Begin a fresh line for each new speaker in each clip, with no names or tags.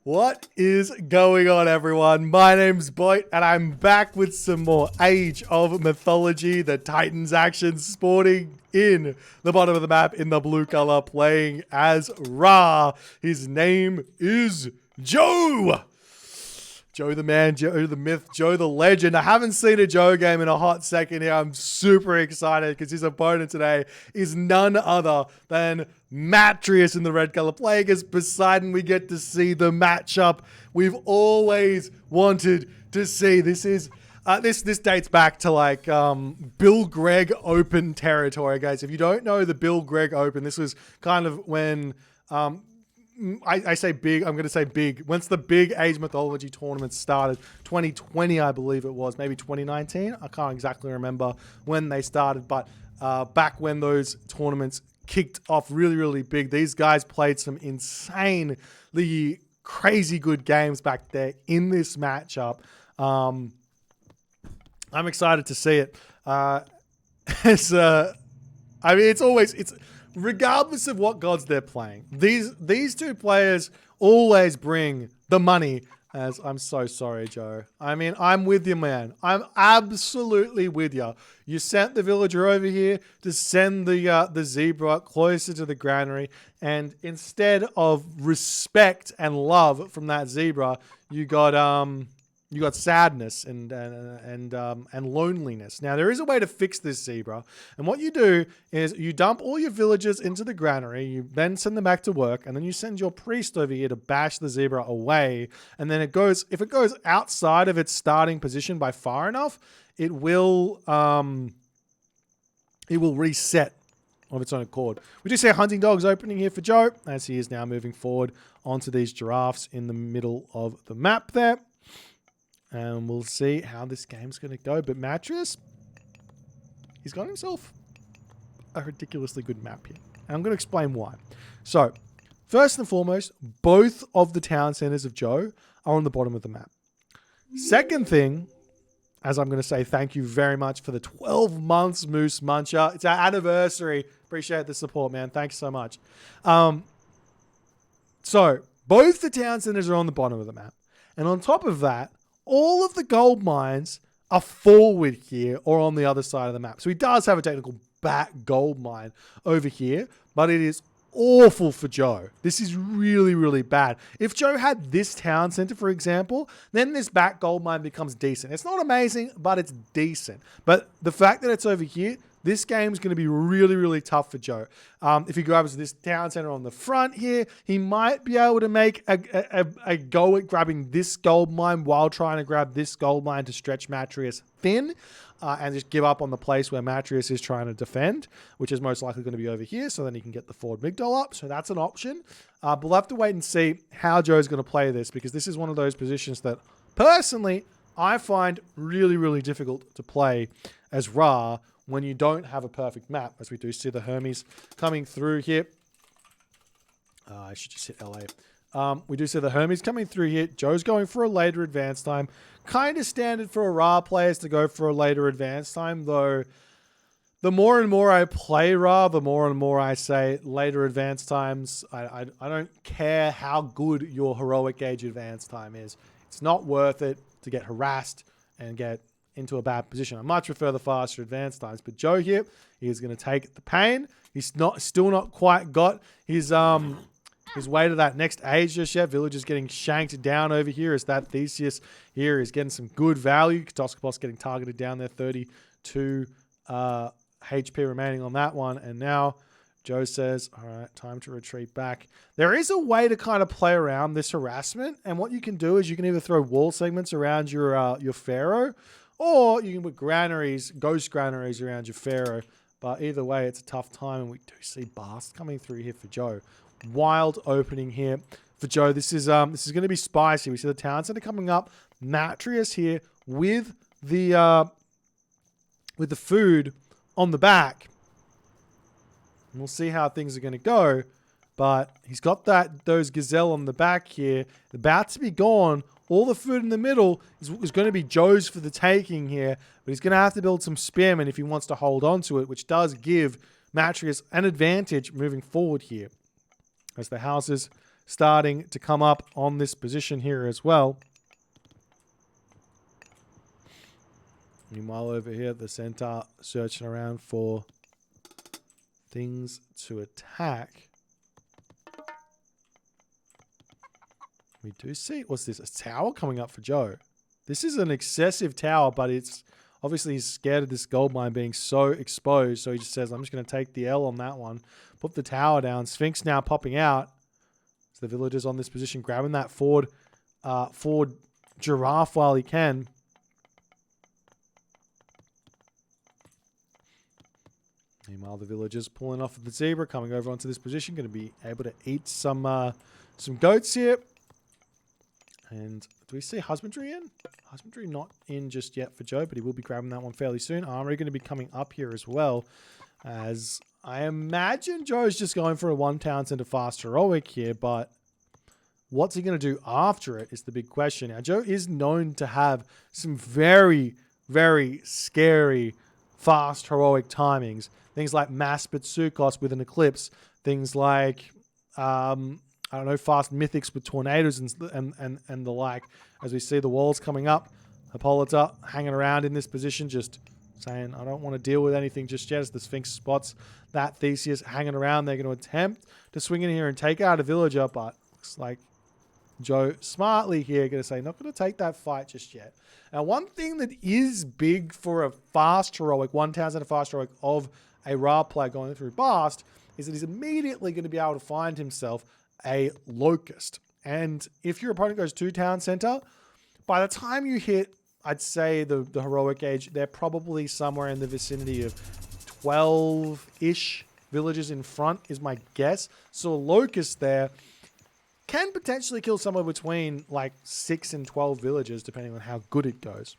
What is going on, everyone? My name's Boit, and I'm back with some more Age of Mythology, the Titans action, sporting in the bottom of the map in the blue color, playing as Ra. His name is Joe. Joe the man, Joe the myth, Joe the legend. I haven't seen a Joe game in a hot second here. I'm super excited because his opponent today is none other than Matreiuss in the red color, playing as Poseidon. We get to see the matchup we've always wanted to see. This is this dates back to like Bill Gregg Open territory, guys. If you don't know the Bill Gregg Open, this was kind of when I say big, I'm going to say big. Once the big Age Mythology tournament started, 2020, I believe it was, maybe 2019. I can't exactly remember when they started, but back when those tournaments kicked off really, really big, these guys played some insanely crazy good games back there in this matchup. I'm excited to see it. It's regardless of what gods they're playing, these two players always bring the money. As I'm so sorry, Joe. I mean, I'm with you, man. I'm absolutely with you. You sent the villager over here to send the zebra closer to the granary, and instead of respect and love from that zebra, you got sadness and loneliness. Now, there is a way to fix this zebra, and what you do is you dump all your villagers into the granary, you then send them back to work, and then you send your priest over here to bash the zebra away, and then if it goes outside of its starting position by far enough, it will reset of its own accord. We do see hunting dogs opening here for Joe, as he is now moving forward onto these giraffes in the middle of the map there. And we'll see how this game's going to go. But Matreiuss, he's got himself a ridiculously good map here. And I'm going to explain why. So, first and foremost, both of the town centers of Joe are on the bottom of the map. Second thing, as I'm going to say thank you very much for the 12 months, Moose Muncher. It's our anniversary. Appreciate the support, man. Thanks so much. So, both the town centers are on the bottom of the map. And on top of that, all of the gold mines are forward here or on the other side of the map. So he does have a technical back gold mine over here, but it is awful for Joe. This is really, really bad. If Joe had this town center, for example, then this back gold mine becomes decent. It's not amazing, but it's decent. But the fact that it's over here, this game is going to be really, really tough for Joe. If he grabs this town center on the front here, he might be able to make a go at grabbing this gold mine while trying to grab this gold mine to stretch Matreiuss thin and just give up on the place where Matreiuss is trying to defend, which is most likely going to be over here, so then he can get the forward Migdol up. So that's an option. But we'll have to wait and see how Joe's going to play this, because this is one of those positions that, personally, I find really, really difficult to play as Ra when you don't have a perfect map, as we do see the Hermes coming through here. I should just hit LA. We do see the Hermes coming through here. Joe's going for a later advance time. Kind of standard for a Ra players to go for a later advance time, though the more and more I play Ra, the more and more I say later advance times. I don't care how good your heroic age advance time is. It's not worth it to get harassed and get into a bad position. I much prefer the faster advance times, but Joe here, he is going to take the pain. He's still not quite got his way to that next age just yet. Villagers getting shanked down over here as that Theseus here is getting some good value. Katoskopos getting targeted down there, 32 HP remaining on that one. And now Joe says, all right, time to retreat back. There is a way to kind of play around this harassment, and what you can do is you can either throw wall segments around your Pharaoh, or you can put granaries, ghost granaries around your Pharaoh. But either way, it's a tough time. And we do see Bast coming through here for Joe. Wild opening here for Joe. This is going to be spicy. We see the town center coming up. Matreiuss here with the food on the back. And we'll see how things are going to go. But he's got those gazelle on the back here, about to be gone. All the food in the middle is going to be Joe's for the taking here, but he's going to have to build some spearmen if he wants to hold on to it, which does give Matreiuss an advantage moving forward here. As the houses starting to come up on this position here as well. Meanwhile, over here at the center, searching around for things to attack. We do see, what's this? A tower coming up for Joe. This is an excessive tower, but it's obviously he's scared of this gold mine being so exposed. So he just says, I'm just going to take the L on that one. Put the tower down. Sphinx now popping out. So the villagers on this position grabbing that forward giraffe while he can. Meanwhile, the villagers pulling off of the zebra, coming over onto this position, going to be able to eat some goats here. And do we see husbandry in? Husbandry not in just yet for Joe, but he will be grabbing that one fairly soon. Armory going to be coming up here as well, as I imagine Joe's just going for a one town center fast heroic here, but what's he going to do after it is the big question. Now, Joe is known to have some very, very scary fast heroic timings. Things like mass Bitsukos with an eclipse. Things like I don't know, fast mythics with tornadoes and the like. As we see the walls coming up, Hippolyta hanging around in this position, just saying, I don't want to deal with anything just yet. As the Sphinx spots that Theseus hanging around, they're going to attempt to swing in here and take out a villager, but looks like Joe smartly here going to say, not going to take that fight just yet. Now, one thing that is big for a fast heroic, 1,000 a fast heroic of a Ra player going through Bast, is that he's immediately going to be able to find himself a Locust. And if your opponent goes to town center, by the time you hit, I'd say the heroic age, they're probably somewhere in the vicinity of 12-ish villages in front is my guess. So a Locust there can potentially kill somewhere between like 6 and 12 villagers, depending on how good it goes.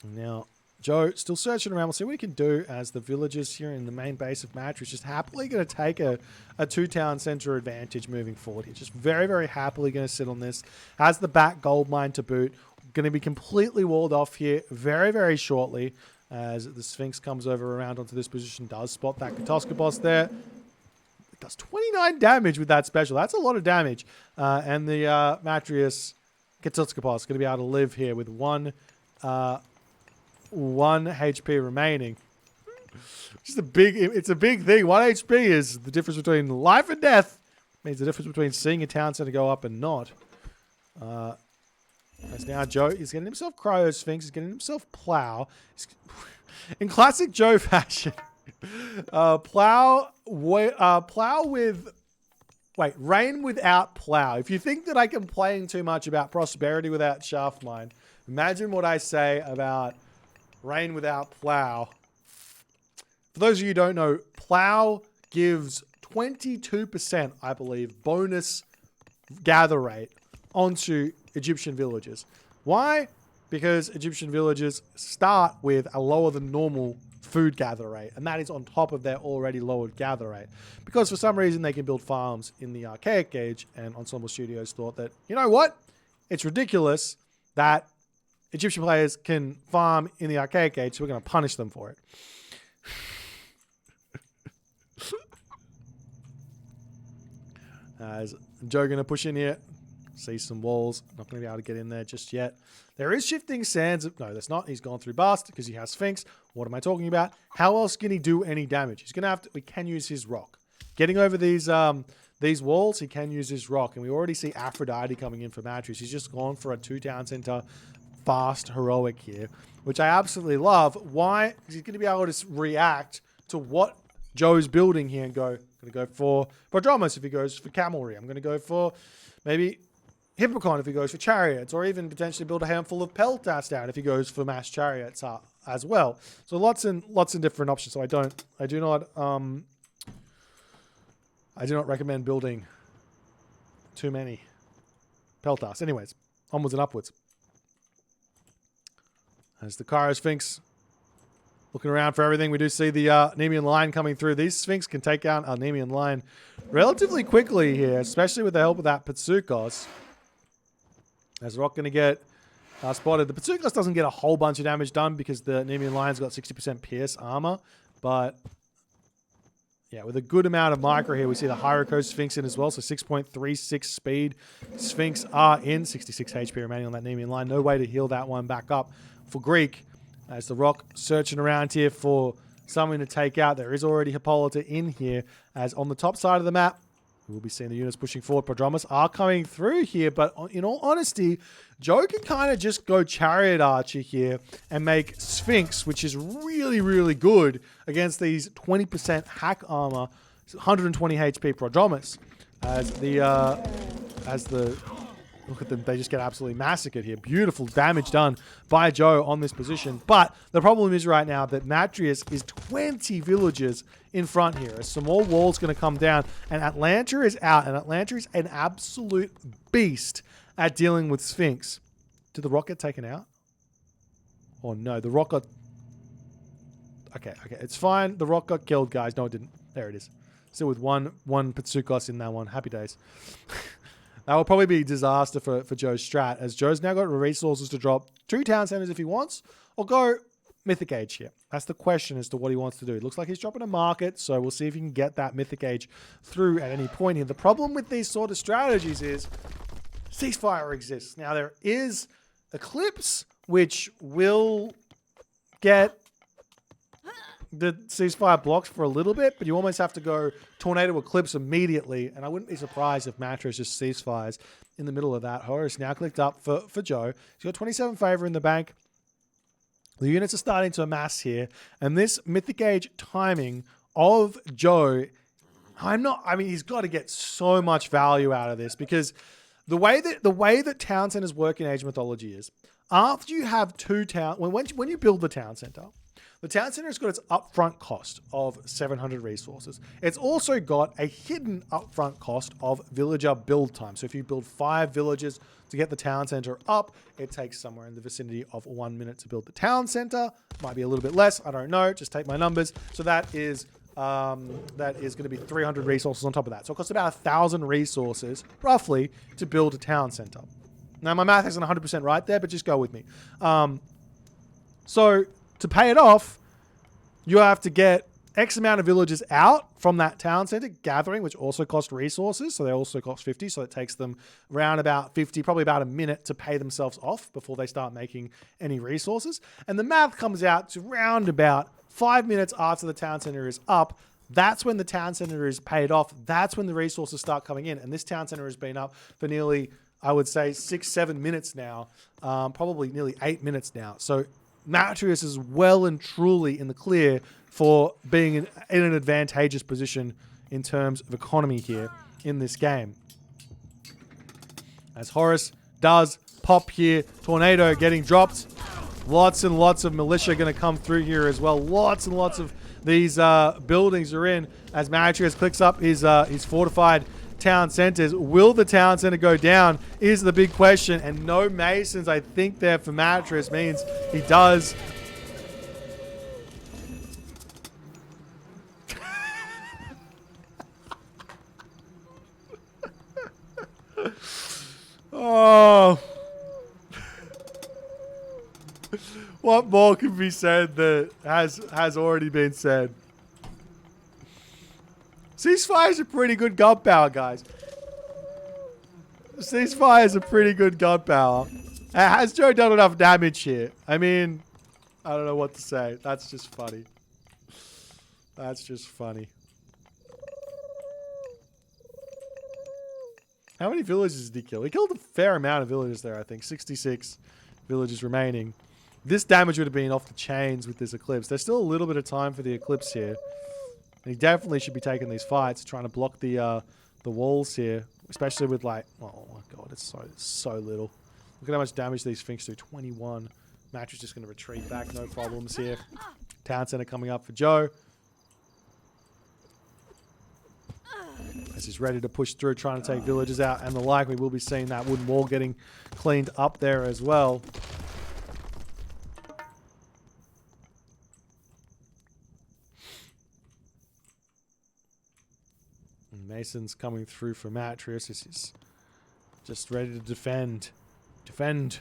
Now, Joe still searching around. We'll see what he can do as the villagers here in the main base of Matreiuss just happily going to take a two-town center advantage moving forward here. Just very, very happily going to sit on this. Has the back gold mine to boot. Going to be completely walled off here very, very shortly as the Sphinx comes over around onto this position. Does spot that Katoskopos there. It does 29 damage with that special. That's a lot of damage. And the Matreiuss Katoskopos going to be able to live here with one HP remaining. Just it's a big thing. 1 HP is the difference between life and death. Means the difference between seeing a town center go up and not. As now Joe is getting himself Cryo Sphinx, he's getting himself Plow. In classic Joe fashion, Rain without Plow. If you think that I complain too much about Prosperity without Shaft Mine, imagine what I say about Rain without Plow. For those of you who don't know, Plow gives 22%, I believe, bonus gather rate onto Egyptian villages. Why? Because Egyptian villages start with a lower than normal food gather rate, and that is on top of their already lowered gather rate. Because for some reason they can build farms in the archaic age, and Ensemble Studios thought that, you know what? It's ridiculous that Egyptian players can farm in the archaic age, so we're going to punish them for it. As Joe going to push in here, see some walls. Not going to be able to get in there just yet. There is shifting sands. No, that's not. He's gone through Bast because he has Sphinx. What am I talking about? How else can he do any damage? He's going to have to. We can use his rock. Getting over these walls, he can use his rock, and we already see Aphrodite coming in for Matreiuss. He's just gone for a 2-town center fast heroic here, which I absolutely love. Why? Because he's going to be able to react to what Joe's building here and go, I'm going to go for Prodromos if he goes for camelry. I'm going to go for maybe Hippocon if he goes for chariots, or even potentially build a handful of Peltas down if he goes for mass chariots as well. So lots and different options. So I do not recommend building too many Peltas. Anyways, onwards and upwards. As the Cairo Sphinx looking around for everything, we do see the Nemean line coming through. These Sphinx can take out a Nemean line relatively quickly here, especially with the help of that Pitsukos. As Rock going to get spotted. The Pitsukos doesn't get a whole bunch of damage done because the Nemean line's got 60% pierce armor, but Yeah, with a good amount of micro here. We see the Hyroko Sphinx in as well, so 6.36 speed. Sphinx are in. 66 HP remaining on that Nemean line. No way to heal that one back up for Greek. As the Rock searching around here for someone to take out. There is already Hippolyta in here. As on the top side of the map, we'll be seeing the units pushing forward. Prodromus are coming through here, but in all honesty, Joe can kind of just go Chariot Archer here and make Sphinx, which is really, really good against these 20% hack armor, 120 HP Prodromus. Look at them, they just get absolutely massacred here. Beautiful damage done by Joe on this position. But the problem is right now that Matreiuss is 20 villagers in front here. As some more walls going to come down. And Atlanta is out. And Atlanta is an absolute beast at dealing with Sphinx. Did the Rock get taken out? Oh no, the Rock got... Okay, it's fine. The Rock got killed, guys. No, it didn't. There it is. Still with one Patsukos in that one. Happy days. That will probably be a disaster for Joe's strat, as Joe's now got resources to drop 2 town centers if he wants, or go Mythic Age here. That's the question as to what he wants to do. It looks like he's dropping a market, so we'll see if he can get that Mythic Age through at any point here. The problem with these sort of strategies is ceasefire exists. Now, there is Eclipse, which will get the ceasefire blocks for a little bit, but you almost have to go Tornado Eclipse immediately, and I wouldn't be surprised if Matreiuss just ceasefires in the middle of that. Horus now clicked up for Joe. He's got 27 favor in the bank. The units are starting to amass here, and this Mythic Age timing of Joe, he's got to get so much value out of this, because the way that town centers work in Age Mythology is, after you have 2 town, when you build the town center, the town center has got its upfront cost of 700 resources. It's also got a hidden upfront cost of villager build time. So if you build 5 villages to get the town center up, it takes somewhere in the vicinity of 1 minute to build the town center. Might be a little bit less. I don't know. Just take my numbers. So that is going to be 300 resources on top of that. So it costs about 1,000 resources, roughly, to build a town center. Now, my math isn't 100% right there, but just go with me. So to pay it off, you have to get X amount of villagers out from that town center, gathering, which also cost resources. So they also cost 50. So it takes them around about 50, probably about a minute to pay themselves off before they start making any resources. And the math comes out to round about 5 minutes after the town center is up. That's when the town center is paid off. That's when the resources start coming in. And this town center has been up for nearly, I would say, 6-7 minutes now, probably nearly 8 minutes now. So Matreiuss is well and truly in the clear for being in an advantageous position in terms of economy here in this game. As Horus does pop here, Tornado getting dropped. Lots and lots of militia going to come through here as well. Lots and lots of these buildings are in as Matreiuss clicks up his fortified town centers. Will the town center go down is the big question, and no Masons I think there for Matreiuss means he does. Oh, what more can be said that has already been said? Ceasefire is a pretty good gunpowder, guys. Ceasefire is a pretty good gunpowder. Has Joe done enough damage here? I mean, I don't know what to say. That's just funny. That's just funny. How many villages did he kill? He killed a fair amount of villages there, I think. 66 villages remaining. This damage would have been off the chains with this Eclipse. There's still a little bit of time for the Eclipse here. And he definitely should be taking these fights, trying to block the walls here, especially with like, oh my god, it's so little. Look at how much damage these Sphinx do. 21. Matreiuss just going to retreat back, no problems here. Town center coming up for Joe. As he's ready to push through, trying to take villages out and the like. We will be seeing that wooden wall getting cleaned up there as well. Mason's coming through for Matreiuss. He's just ready to defend. Defend.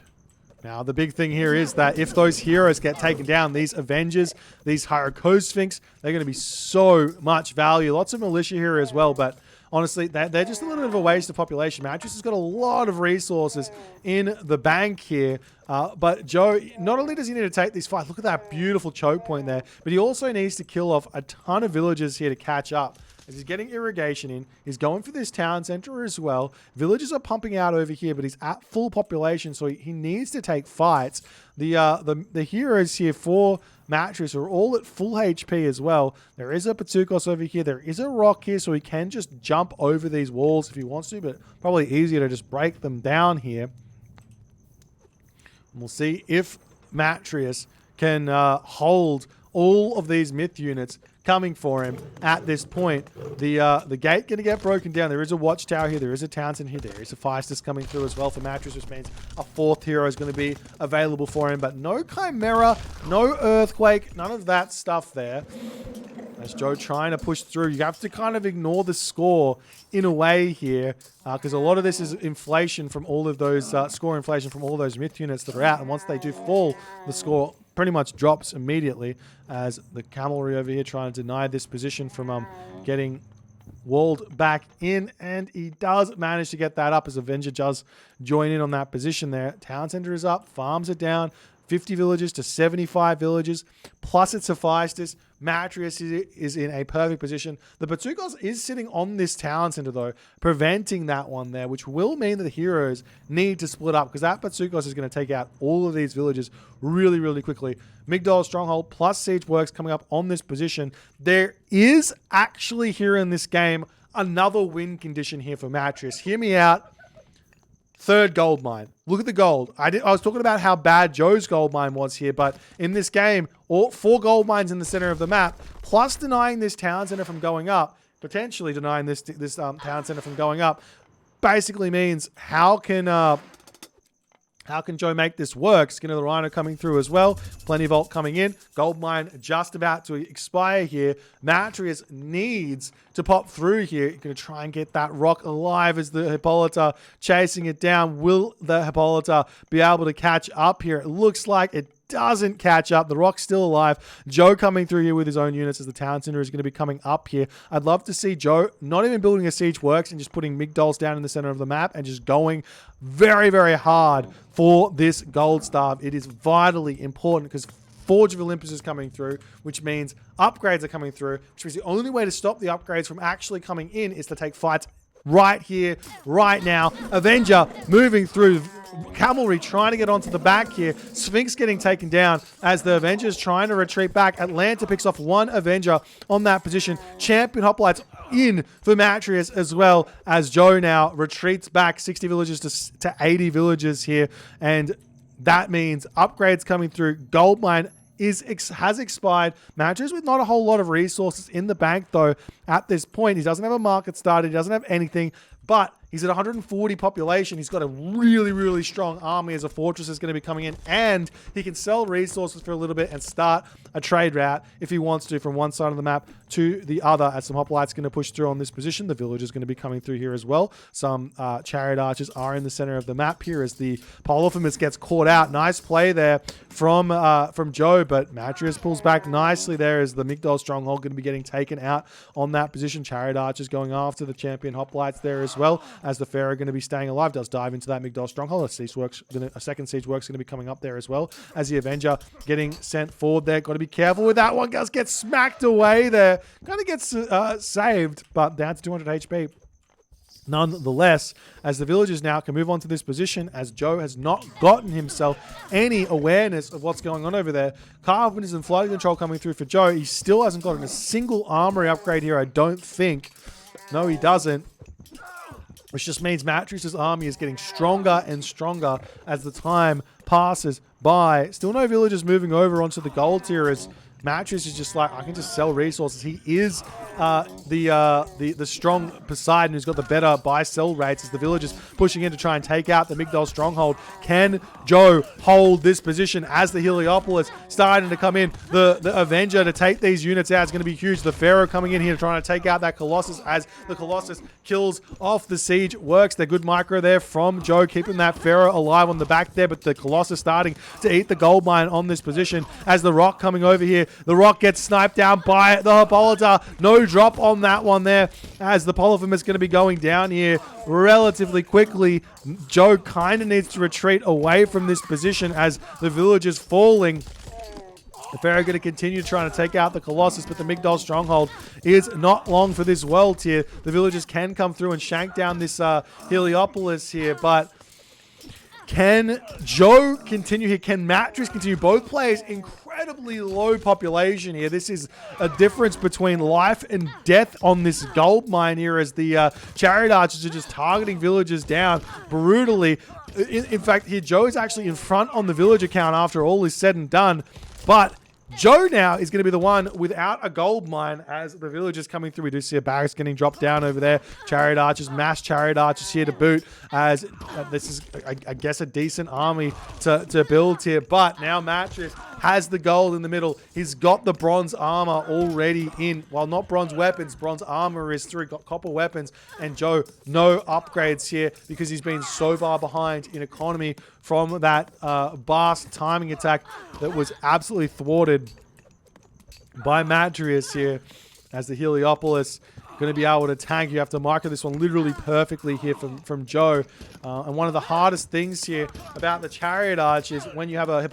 Now, the big thing here is that if those heroes get taken down, these Avengers, these Hyrule Sphinx, they're going to be so much value. Lots of militia here as well, but honestly, they're just a little bit of a waste of population. Matreiuss has got a lot of resources in the bank here. But Joe, not only does he need to take these fights, look at that beautiful choke point there, but he also needs to kill off a ton of villagers here to catch up. As he's getting irrigation in, he's going for this town center as well. Villagers are pumping out over here, but he's at full population, so he needs to take fights. The heroes here for Matreiuss are all at full HP as well. There is a Patsucos over here. There is a rock here, so he can just jump over these walls if he wants to, but probably easier to just break them down here. And we'll see if Matreiuss can hold all of these myth units coming for him at this point. The gate going to get broken down. There is a watchtower here. There is a town center here. There is a Feistus coming through as well for Matreiuss, which means a fourth hero is going to be available for him. But no Chimera, no Earthquake, none of that stuff there. As Joe trying to push through. You have to kind of ignore the score in a way here, because a lot of this is inflation from all of those, score inflation from all those myth units that are out. And once they do fall, the score pretty much drops immediately, as the cavalry over here trying to deny this position from getting walled back in, and he does manage to get that up as Avenger does join in on that position there. Town center is up, farms are down, 50 villages to 75 villages, plus it suffices. Matreiuss is in a perfect position. The Patsucos is sitting on this town center, though, preventing that one there, which will mean that the heroes need to split up, because that Patsucos is going to take out all of these villages really, really quickly. Migdol Stronghold plus Siege Works coming up on this position. There is actually here in this game another win condition here for Matreiuss. Hear me out. Third gold mine. Look at the gold. I was talking about how bad Joe's gold mine was here, but in this game, all 4 gold mines in the center of the map, plus denying this town center from going up, potentially denying this town center from going up, basically means how can Joe make this work? Skin of the Rhino coming through as well. Plenty of Vault coming in. Gold mine just about to expire here. Matreiuss needs to pop through here. Going to try and get that rock alive as the Hippolyta chasing it down. Will the Hippolyta be able to catch up here? It looks like it doesn't catch up. The rock's still alive. Joe coming through here with his own units as the town center is going to be coming up here. I'd love to see Joe not even building a Siege Works and just putting Migdols down in the center of the map and just going very, very hard for this gold staff. It is vitally important because Forge of Olympus is coming through, which means upgrades are coming through, which means the only way to stop the upgrades from actually coming in is to take fights right here, right now. Avenger moving through. Cavalry trying to get onto the back here. Sphinx getting taken down as the Avengers trying to retreat back. Atlanta picks off one Avenger on that position. Champion Hoplites in for Matreiuss, as well as Joe now retreats back 60 villages to 80 villages here. And that means upgrades coming through. Gold mine has expired. Matreiuss with not a whole lot of resources in the bank, though, at this point. He doesn't have a market started. He doesn't have anything, but he's at 140 population. He's got a really, really strong army as a fortress is going to be coming in, and he can sell resources for a little bit and start a trade route if he wants to from one side of the map to the other, as some hoplites going to push through on this position. The village is going to be coming through here as well. Some chariot archers are in the center of the map here as the Polyphemus gets caught out. Nice play there from Joe, but Matreiuss pulls back nicely there as the Migdol Stronghold going to be getting taken out on that position. Chariot archers going after the champion hoplites there as well, as the Pharaoh going to be staying alive. Does dive into that Migdol Stronghold. A second Siege Works going to be coming up there as well, as the Avenger getting sent forward there. Got to be careful with that one. Does get smacked away there. Kind of gets saved, but down to 200 HP. Nonetheless, as the villagers now can move on to this position, as Joe has not gotten himself any awareness of what's going on over there. Carpenters and flight control coming through for Joe. He still hasn't gotten a single armory upgrade here, I don't think. No, he doesn't. Which just means Matreiuss' army is getting stronger and stronger as the time passes by. Still no villagers moving over onto the gold tier as Matreiuss is just like, I can just sell resources. He is the strong Poseidon who's got the better buy-sell rates as the villagers pushing in to try and take out the Migdol stronghold. Can Joe hold this position as the Heliopolis starting to come in? The Avenger to take these units out is going to be huge. The Pharaoh coming in here trying to take out that Colossus as the Colossus kills off the siege. Works. They're good micro there from Joe, keeping that Pharaoh alive on the back there, but the Colossus starting to eat the gold mine on this position as the Rock coming over here. The Rock gets sniped down by the Hippolyta. No drop on that one there as the Polyphemus is going to be going down here relatively quickly. Joe kind of needs to retreat away from this position as the village is falling. The Pharaoh going to continue trying to take out the Colossus, but the Migdol stronghold is not long for this world here. The villagers can come through and shank down this Heliopolis here, but can Joe continue here? Can Matreiuss continue? Both players incredibly low population here. This is a difference between life and death on this gold mine here as the chariot archers are just targeting villagers down brutally. In fact, here Joe is actually in front on the villager count after all is said and done. But Joe now is going to be the one without a gold mine as the villagers coming through. We do see a barracks getting dropped down over there. Chariot archers, mass chariot archers here to boot as this is, I guess, a decent army to build here. But now Matreiuss has the gold in the middle. He's got the bronze armor already in. Well, not bronze weapons. Bronze armor is through. Got copper weapons. And Joe, no upgrades here because he's been so far behind in economy from that Bast timing attack that was absolutely thwarted by Matreiuss here as the Heliopolis going to be able to tank. You have to marker this one literally perfectly here from Joe. And one of the hardest things here about the chariot arch is when you have a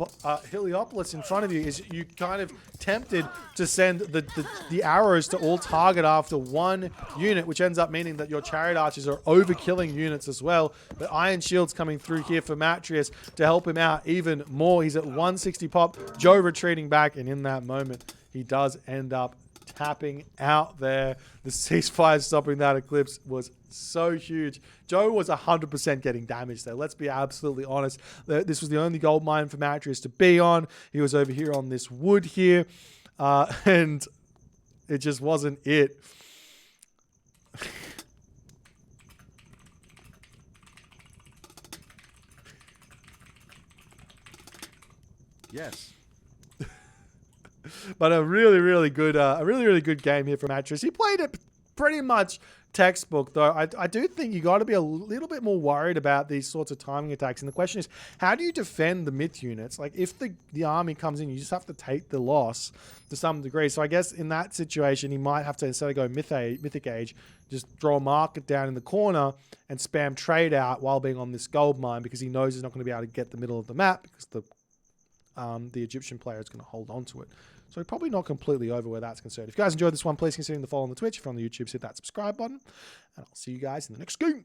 Heliopolis in front of you is you kind of tempted to send the arrows to all target after one unit, which ends up meaning that your chariot archers are overkilling units as well. But Iron Shield's coming through here for Matreiuss to help him out even more. He's at 160 pop. Joe retreating back, and in that moment, he does end up tapping out there. The ceasefire stopping that eclipse was so huge. Joe was 100% getting damaged there. Let's be absolutely honest. This was the only gold mine for Matreiuss to be on. He was over here on this wood here, and it just wasn't it.
Yes.
But a really good game here from Matreiuss. He played it pretty much textbook, though. I do think you got to be a little bit more worried about these sorts of timing attacks. And the question is, how do you defend the myth units? Like, if the army comes in, you just have to take the loss to some degree. So I guess in that situation, he might have to, instead of going mythic age, just draw a marker down in the corner and spam trade out while being on this gold mine, because he knows he's not going to be able to get the middle of the map because the Egyptian player is going to hold on to it. So we're probably not completely over where that's concerned. If you guys enjoyed this one, please consider the follow on the Twitch. If you're on the YouTube, hit that subscribe button. And I'll see you guys in the next game.